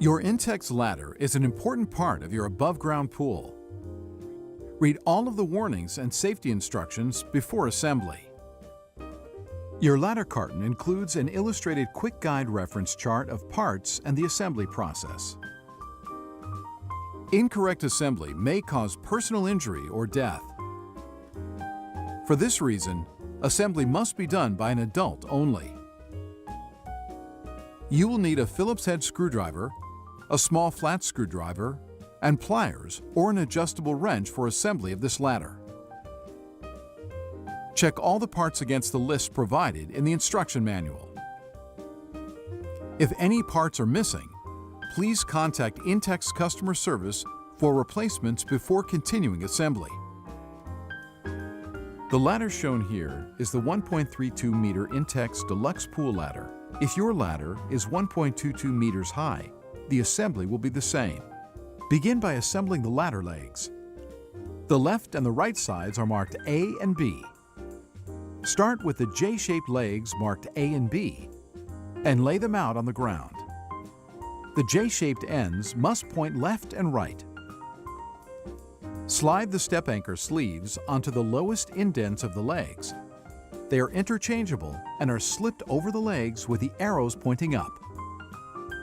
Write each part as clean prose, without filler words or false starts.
Your Intex ladder is an important part of your above-ground pool. Read all of the warnings and safety instructions before assembly. Your ladder carton includes an illustrated quick guide reference chart of parts and the assembly process. Incorrect assembly may cause personal injury or death. For this reason, assembly must be done by an adult only. You will need a Phillips head screwdriver, a small flat screwdriver, and pliers or an adjustable wrench for assembly of this ladder. Check all the parts against the list provided in the instruction manual. If any parts are missing, please contact Intex customer service for replacements before continuing assembly. The ladder shown here is the 1.32 meter Intex Deluxe Pool Ladder. If your ladder is 1.22 meters high, the assembly will be the same. Begin by assembling the ladder legs. The left and the right sides are marked A and B. Start with the J-shaped legs marked A and B and lay them out on the ground. The J-shaped ends must point left and right. Slide the step anchor sleeves onto the lowest indents of the legs. They are interchangeable and are slipped over the legs with the arrows pointing up.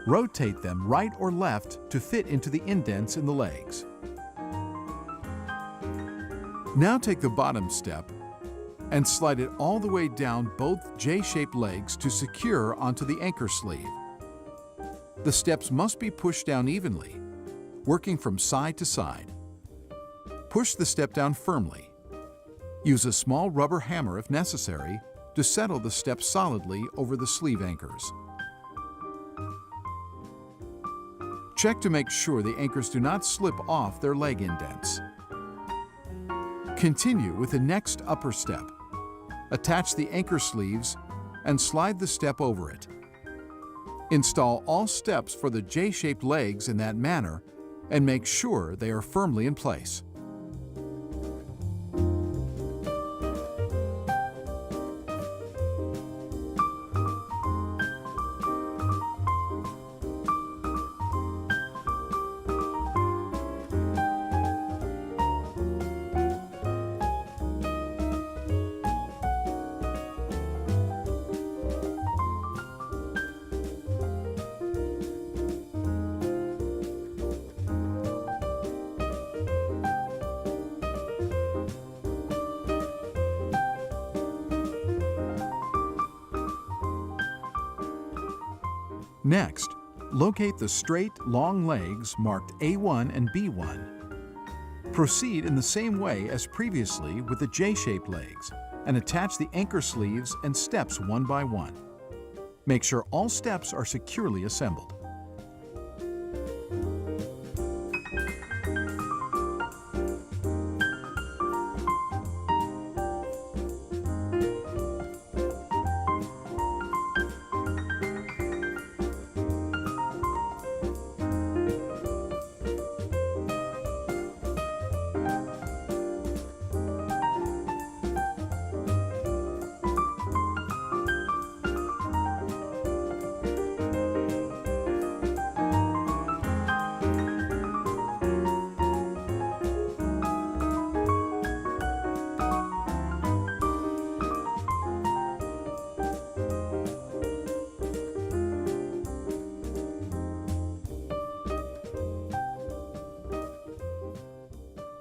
Rotate them right or left to fit into the indents in the legs. Now take the bottom step and slide it all the way down both J-shaped legs to secure onto the anchor sleeve. The steps must be pushed down evenly, working from side to side. Push the step down firmly. Use a small rubber hammer if necessary to settle the step solidly over the sleeve anchors. Check to make sure the anchors do not slip off their leg indents. Continue with the next upper step. Attach the anchor sleeves and slide the step over it. Install all steps for the J-shaped legs in that manner and make sure they are firmly in place. Next, locate the straight, long legs marked A1 and B1. Proceed in the same way as previously with the J-shaped legs and attach the anchor sleeves and steps one by one. Make sure all steps are securely assembled.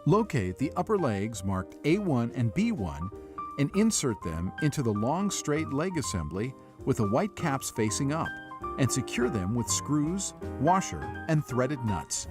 Locate the upper legs marked A1 and B1 and insert them into the long straight leg assembly with the white caps facing up and secure them with screws, washer, and threaded nuts.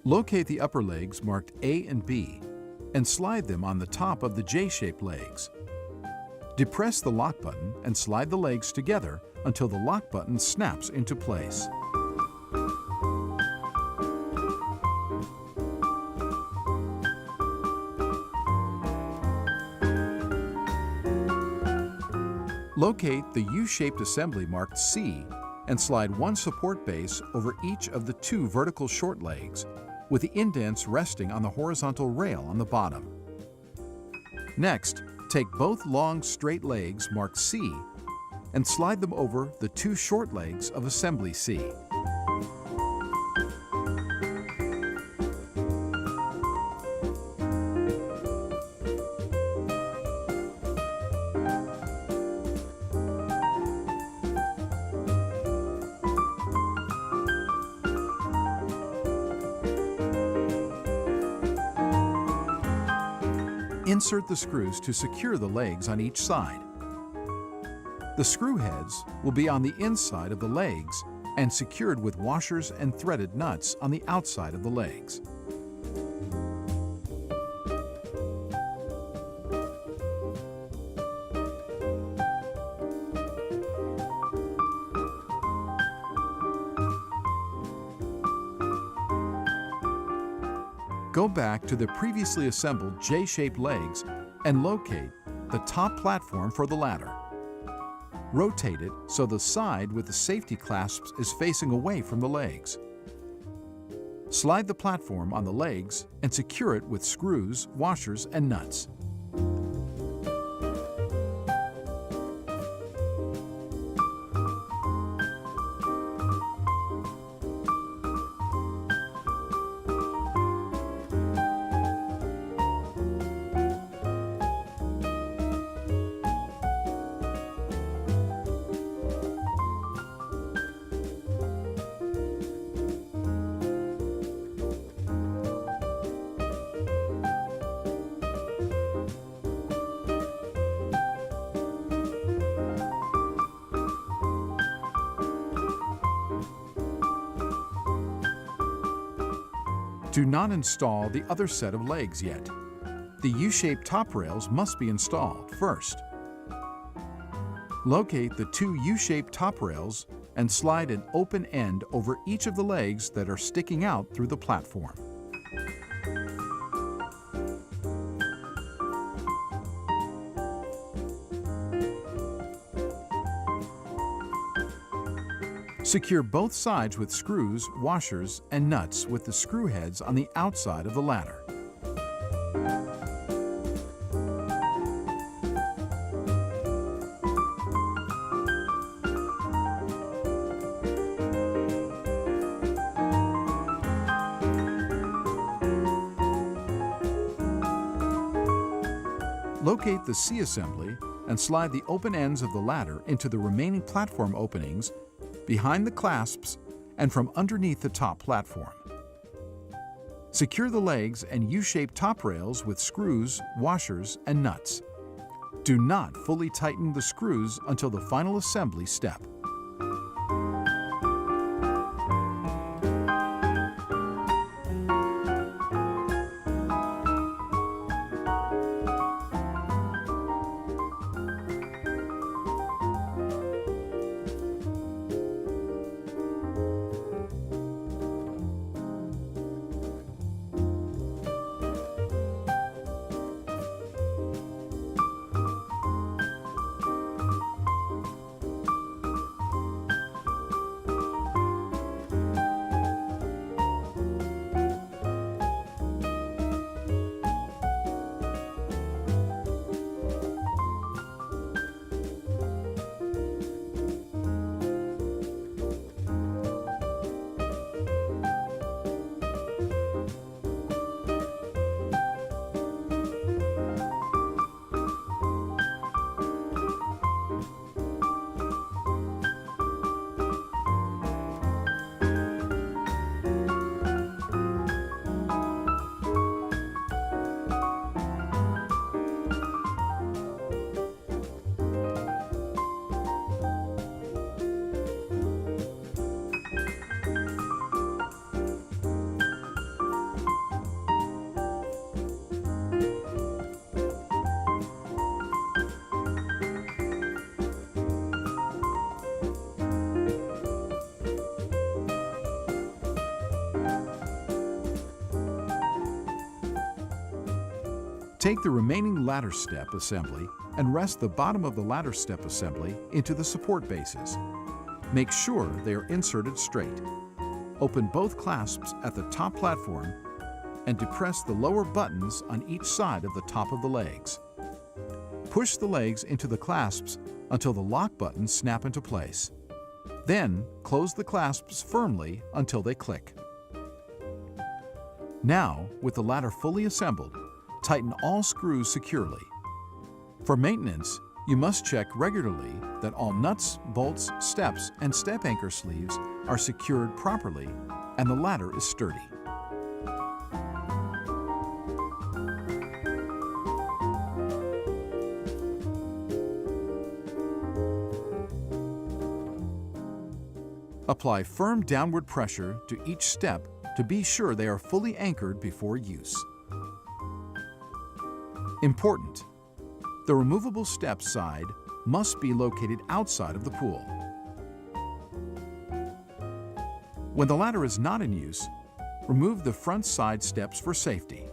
Locate the upper legs marked A and B and slide them on the top of the J-shaped legs. Depress the lock button and slide the legs together until the lock button snaps into place. Locate the U-shaped assembly marked C and slide one support base over each of the two vertical short legs, with the indents resting on the horizontal rail on the bottom. Next, take both long straight legs marked C and slide them over the two short legs of assembly C. Insert the screws to secure the legs on each side. The screw heads will be on the inside of the legs and secured with washers and threaded nuts on the outside of the legs. Go back to the previously assembled J-shaped legs and locate the top platform for the ladder. Rotate it so the side with the safety clasps is facing away from the legs. Slide the platform on the legs and secure it with screws, washers, and nuts. Do not install the other set of legs yet. The U-shaped top rails must be installed first. Locate the two U-shaped top rails and slide an open end over each of the legs that are sticking out through the platform. Secure both sides with screws, washers, and nuts with the screw heads on the outside of the ladder. Locate the C assembly and slide the open ends of the ladder into the remaining platform openings behind the clasps and from underneath the top platform. Secure the legs and U-shaped top rails with screws, washers, and nuts. Do not fully tighten the screws until the final assembly step. Take the remaining ladder step assembly and rest the bottom of the ladder step assembly into the support bases. Make sure they are inserted straight. Open both clasps at the top platform and depress the lower buttons on each side of the top of the legs. Push the legs into the clasps until the lock buttons snap into place. Then, close the clasps firmly until they click. Now, with the ladder fully assembled, tighten all screws securely. For maintenance, you must check regularly that all nuts, bolts, steps, and step anchor sleeves are secured properly and the ladder is sturdy. Apply firm downward pressure to each step to be sure they are fully anchored before use. Important: the removable step side must be located outside of the pool. When the ladder is not in use, remove the front side steps for safety.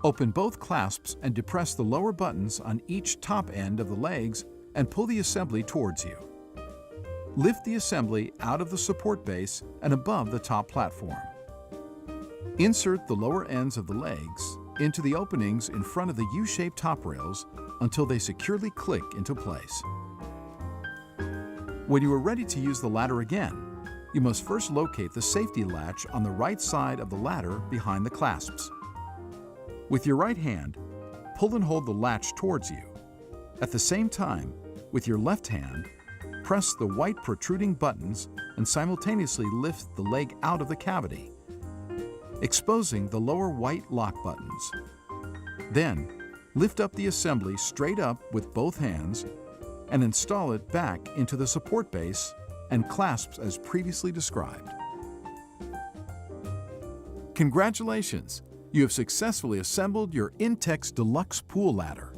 Open both clasps and depress the lower buttons on each top end of the legs and pull the assembly towards you. Lift the assembly out of the support base and above the top platform. Insert the lower ends of the legs into the openings in front of the U-shaped top rails until they securely click into place. When you are ready to use the ladder again, you must first locate the safety latch on the right side of the ladder behind the clasps. With your right hand, pull and hold the latch towards you. At the same time, with your left hand, press the white protruding buttons and simultaneously lift the leg out of the cavity, exposing the lower white lock buttons. Then, lift up the assembly straight up with both hands and install it back into the support base and clasps as previously described. Congratulations! You have successfully assembled your Intex Deluxe Pool Ladder.